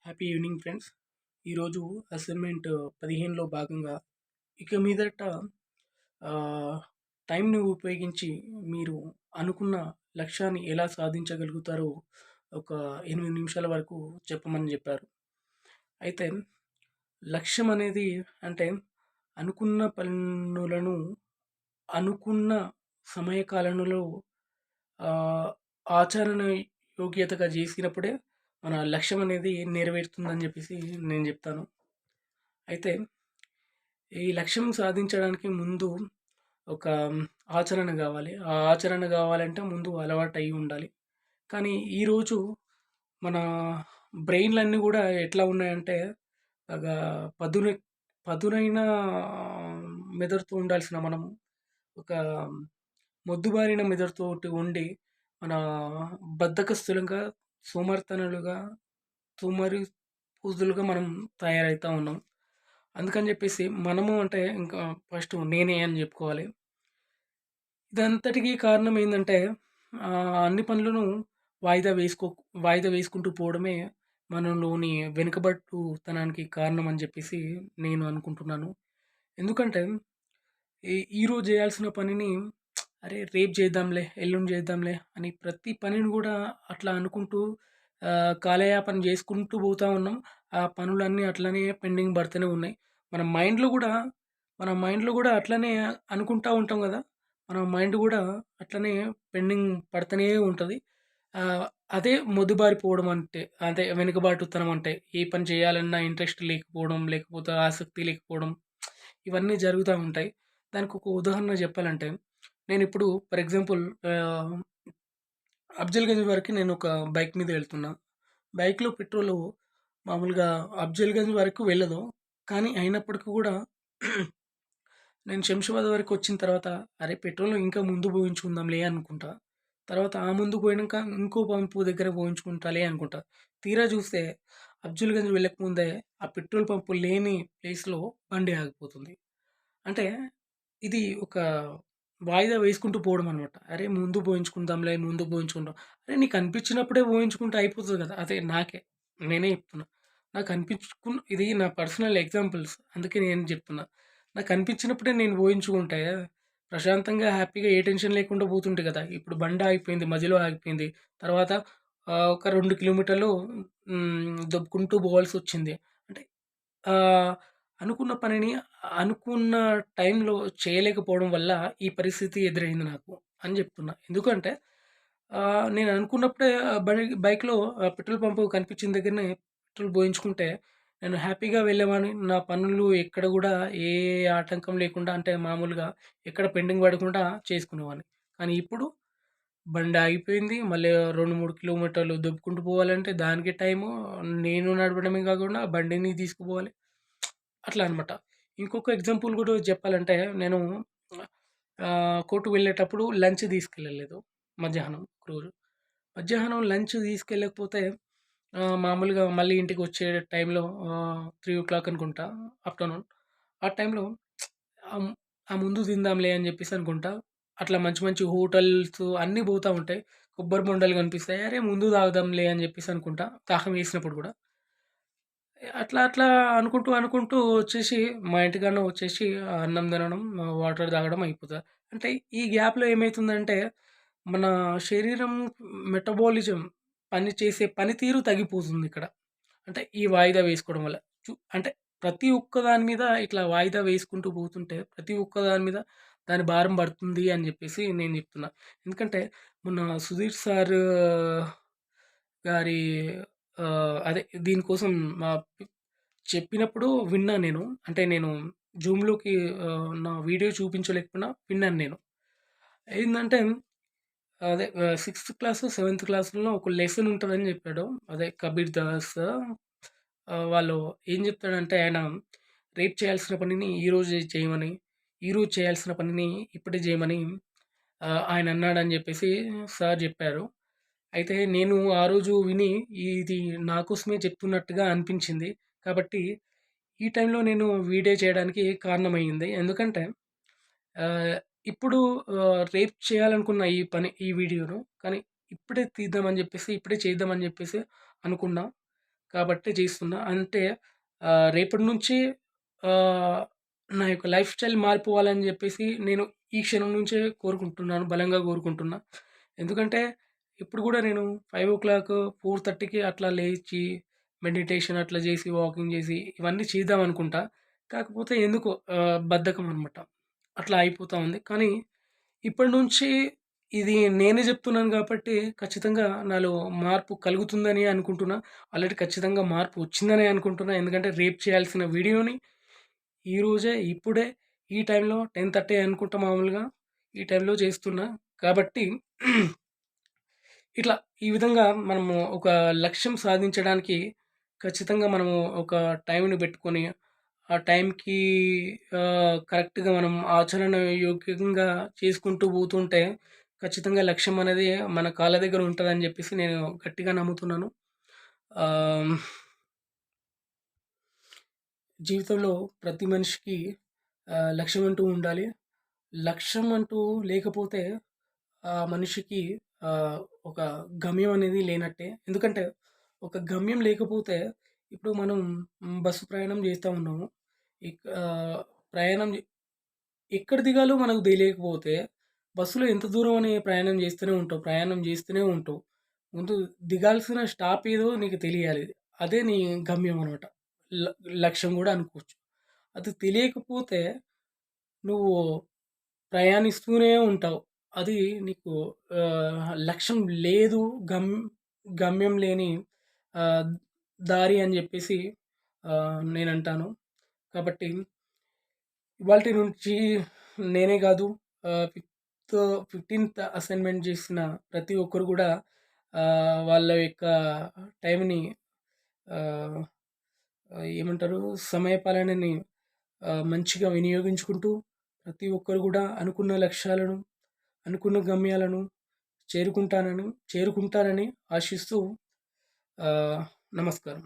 Happy evening friends. ఈరోజు assignment 15లో భాగంగా ఇక మీదట ఆహ్, టైంని ఉపయోగించి మీరు అనుకున్న లక్ష్యాన్ని ఎలా సాధించగలుగుతారో ఒక 8 నిమిషాల వరకు చెప్పమని చెప్పారు. అయితే లక్ష్యం అనేది అంటే అనుకున్న పనులను అనుకున్న సమయకాలంలో ఆహ్, ఆచరణ యోగ్యతగా చేసినప్పుడే మన లక్ష్యం అనేది నెరవేరుతుందని చెప్పేసి నేను చెప్తాను. అయితే ఈ లక్ష్యం సాధించడానికి ముందు ఒక ఆచరణ గావాలి. ఆ ఆచరణ గావాలంటే ముందు అలవాటయ్యి ఉండాలి. కానీ ఈరోజు మన బ్రెయిన్‌లన్నీ గూడా ఎట్లా ఉన్నాయంటే బాగా పదును పదునైన మెదడుతో ఉండాల్సిన మనము ఒక మొద్దుబారిన మెదడుతోటి ఉండి మన బద్ధకస్తులంగా, సోమరితనులుగా, సోమరిపోతులుగా మనం తయారైతా ఉన్నాం. అందుకని జెప్పేసి మనము అంటే ఇంకా ఫస్ట్ నేనే అని జెప్పుకోవాలి. ఇదంతటికి కారణం ఏందంటే అన్ని పనులను వాయిదా వేసుకో వాయిదా వేసుకుంటూ పోవడమే మనలోని వెనుకబట్టుతనానికి కారణం అని జెప్పేసి నేను అనుకుంటున్నాను. ఎందుకంటే ఈరోజు జేయాల్సిన పనిని అరే! రేపు జేద్దాంలే, ఎల్లుండి జేద్దాంలే అని ప్రతి పనిని గూడా అట్లా అనుకుంటూ కాలయాపన జేసుకుంటూ పోతా ఉన్నాం. ఆ పనులన్నీ అట్లనే పెండింగ్ బడుతూనే ఉన్నాయి. మన మైండ్‌లో గూడా మన మైండ్‌లో గూడా అట్లనే అనుకుంటా ఉంటాం గదా! మన మైండ్ గూడా అట్లనే పెండింగ్ పడతనే ఉంటది. ఆహ్, అదే మొద్దుబారిపోవడం అంటే, అదే వెనుకబాటుతనం అంటే. ఏ పని చేయాలన్నా ఇంట్రెస్ట్ లేకపోవడం, లేకపోతే ఆసక్తి లేకపోవడం ఇవన్నీ జరుగుతా ఉంటాయి. దానికొక ఉదాహరణ జెప్పాలంటే, నేనిప్పుడు ఫర్ ఎగ్జాంపుల్ ఆహ్, అఫ్జల్‌గంజ్ వరకి నేనొక బైక్ మీద వెళ్తున్నా. బైక్‌లో పెట్రోలు మామూలుగా అఫ్జల్‌గంజ్ వరకు వెళ్ళదు. కానీ అయినప్పటికి గూడా నేను శంషాబాద్ వరకొచ్చిన తర్వాత, అరే! పెట్రోల్ ఇంకా ముందు పోయించుకుందాంలే అనుకుంటా. తర్వాత ఆ ముందు పోయినంక ఇంకో పంపు దగ్గర పోయించుకుంటాలే అనుకుంటా. తీరా చూస్తే అఫ్జల్‌గంజ్ వెళ్ళకముందే ఆ పెట్రోల్ పంపు లేని ప్లేస్‌లో బండి ఆగిపోతుంది. అంటే ఇది ఒక వాయిదా వేసుకుంటూ పోవడం అనమాట. అరే! ముందు పోయించుకుందాంలే, ముందు పోయించుకుందాం. అరే! నీకు అనిపించినప్పుడే పోయించుకుంటే అయిపోతది కదా! అదే నాకే. నేనే చెప్తున్నా. నాకు ఇది నా పర్సనల్ ఎగ్జాంపుల్స్. అందుకే నేను చెప్తున్నా. నాకు అనిపించినప్పుడే నేను పోయించుకుంటే ప్రశాంతంగా, హ్యాపీగా ఏ టెన్షన్ లేకుండా పోతుంటే కదా! ఇప్పుడు బండి ఆగిపోయింది. మధ్యలో ఆగిపోయింది. తర్వాత ఒక 2 కిలోమీటర్లు దొబ్బుకుంటూ పోవాల్సొచ్చింది. అంటే ఆహ్, అనుకున్న పనిని అనుకున్న టైంలో చేయలేకపోవడం వల్ల ఈ పరిస్థితి ఎదురైంది నాకు అని జెప్తున్నా. ఎందుకంటే నేను అనుకున్నప్పుడే బైక్‌లో పెట్రోల్ పంప్ కనిపించిన దగ్గరనే పెట్రోల్ పోయించుకుంటే నేను హ్యాపీగా వెళ్ళేవాడిని. నా పనులు ఎక్కడ గూడా ఏ ఆటంకం లేకుండా అంటే మామూలుగా ఎక్కడ పెండింగ్ పడకుండా చేసుకునేవాడిని. కానీ ఇప్పుడు బండి ఆగిపోయింది. మళ్ళీ 2, 3 కిలోమీటర్లు దొబ్బుకుంటూ పోవాలంటే దానికి టైము. నేను నడపడమే కాకుండా బండిని తీసుకుపోవాలి. అట్లా అనమాట. ఇంకొక ఎగ్జాంపుల్ కూడా చెప్పాలంటే నేను కోర్ట్‌కి వెళ్ళేటప్పుడు లంచ్ తీసుకెళ్ళలేదు మధ్యాహ్నం ఒకరోజు. మధ్యాహ్నం లంచ్ తీసుకెళ్ళకపోతే మామూలుగా మళ్ళీ ఇంటికొచ్చే టైంలో 3:00 అనుకుంటా ఆఫ్టర్‌నూన్. ఆ టైంలో ఆహ్, ఆ ముందు తిందాంలే అని చెప్పేసి అనుకుంటా. అట్లా మంచి మంచి హోటల్స్ అన్నీ పోతా ఉంటాయి. కొబ్బరి బొండాలు కనిపిస్తాయి. అరే! ముందు తాగుదాంలే అని చెప్పేసి అనుకుంటా. దాహం వేసినప్పుడు కూడా. అట్లా అట్లా అనుకుంటూ వచ్చేసి మా ఇంటికాడనే వచ్చేసి అన్నం తినడం, వాటర్ తాగడం అయిపోతది. అంటే ఈ గ్యాప్‌లో ఏమైతుందంటే మన శరీరం మెటబాలిజం చేసే పనితీరు తగ్గిపోతుందిక్కడ. అంటే ఈ వాయిదా వేసుకోవడం వల్ల. అంటే ప్రతి ఒక్క దాని మీద ఇట్లా వాయిదా వేసుకుంటూ పోతుంటే ప్రతి ఒక్క దాని మీద దాని భారం పడుతుంది అని జెప్పేసి నేను జెప్తున్నా. ఎందుకంటే మొన్న సుధీర్ సార్ గారి అదే దీనికోసం చెప్పినప్పుడు విన్నా నేను. అంటే నేను జూమ్‌లోకి నా వీడియో చూపించలేకపోయినా విన్నాను నేను. ఏందంటే అదే సిక్స్త్ క్లాసో, సెవెంత్ క్లాస్‌లో ఒక లెసన్ ఉంటదని జెప్పాడు. అదే కబీర్ దాస్ వాళ్ళు ఏం జెప్తాడంటే ఆయన రేపు చేయాల్సిన పనిని ఈరోజే చేయమని, ఈరోజు చేయాల్సిన పనిని ఇప్పుడే జేయమని ఆయన అన్నాడని జెప్పేసి సార్ జెప్పారు. అయితే నేను ఆ రోజు విని ఇది నా కోసమే చెప్తున్నట్టుగా అనిపించింది. కాబట్టి ఈ టైంలో నేను వీడియో చేయడానికి కారణమయింది. ఎందుకంటే ఆహ్, ఇప్పుడు రేపు చేయాలనుకున్న ఈ వీడియోను కానీ ఇప్పుడే తీద్దామని జెప్పేసి, ఇప్పుడే చేద్దామని జెప్పేసి అనుకున్నా. కాబట్టే చేస్తున్నా. అంటే రేపటి నుంచి ఆహ్, నా యొక్క లైఫ్ స్టైల్ మారిపోవాలని జెప్పేసి నేను ఈ క్షణం నుంచే కోరుకుంటున్నాను. బలంగా కోరుకుంటున్నా. ఎందుకంటే ఇప్పుడు గూడా నేను 5:00, 4:30కి అట్లా లేచి మెడిటేషన్ అట్లా జేసి, వాకింగ్ జేసి ఇవన్నీ చేద్దామనుకుంటా. కాకపోతే ఎందుకో బద్ధకం అనమాట. అట్లా అయిపోతా ఉంది. కానీ ఇప్పటి నుంచి ఇది నేనే జెప్తున్నాను గాబట్టి, ఖచ్చితంగా నాలో మార్పు కలుగుతుందని అనుకుంటున్నా. ఆల్రెడీ ఖచ్చితంగా మార్పు వచ్చిందనే అనుకుంటున్నా. ఎందుకంటే రేపు చేయాల్సిన వీడియోని ఈరోజే, ఇప్పుడే, ఈ టైంలో 10:30 అనుకుంటా మామూలుగా. ఈ టైంలో చేస్తున్నా. కాబట్టి ఇట్లా ఈ విధంగా మనము ఒక లక్ష్యం సాధించడానికి ఖచ్చితంగా మనము ఒక టైంని పెట్టుకొని, ఆ టైంకి కరెక్ట్‌గా మనం ఆచరణ యోగ్యంగా చేసుకుంటూ పోతుంటే, ఖచ్చితంగా లక్ష్యం అనేది మన కాళ్ళ దగ్గర ఉంటదని జెప్పేసి నేను గట్టిగా నమ్ముతున్నాను. ఆహ్, జీవితంలో ప్రతి మనిషికి లక్ష్యం అంటూ ఉండాలి. లక్ష్యం అంటూ లేకపోతే ఆ మనిషికి ఆహ్, ఒక గమ్యం అనేది లేనట్టే. ఎందుకంటే ఒక గమ్యం లేకపోతే ఇప్పుడు మనం బస్సు ప్రయాణం చేస్తా ఉన్నాము. ప్రయాణం ఎక్కడ దిగాలో మనకు తెలియకపోతే బస్సులో ఎంత దూరం అని ప్రయాణం చేస్తూనే ఉంటావు. ప్రయాణం చేస్తూనే ఉంటావు. ముందు దిగాల్సిన స్టాప్ ఏదో నీకు తెలియాలి. అదే నీ గమ్యం అనమాట. ల లక్ష్యం గూడా అనుకోవచ్చు. అది తెలియకపోతే నువ్వు ప్రయాణిస్తూనే ఉంటావు. అది నీకు లక్ష్యం లేదు, గమ్ గమ్యం లేని ఆహ్, దారి అని జెప్పేసి నేనంటాను. కాబట్టి ఇవాల్టి నుంచి నేనే గాదు, ఫిఫ్త్ 15థ్ అసైన్‌మెంట్ జేసిన ప్రతి ఒక్కరు గూడా వాళ్ళ యొక్క టైంని ఆహ్, ఏమంటారు సమయపాలనని మంచిగా వినియోగించుకుంటూ ప్రతి ఒక్కరు గూడా అనుకున్న లక్ష్యాలను, అనుకున్న గమ్యాలను చేరుకుంటానని చేరుకుంటారని ఆశిస్తూ ఆహ్, నమస్కారం.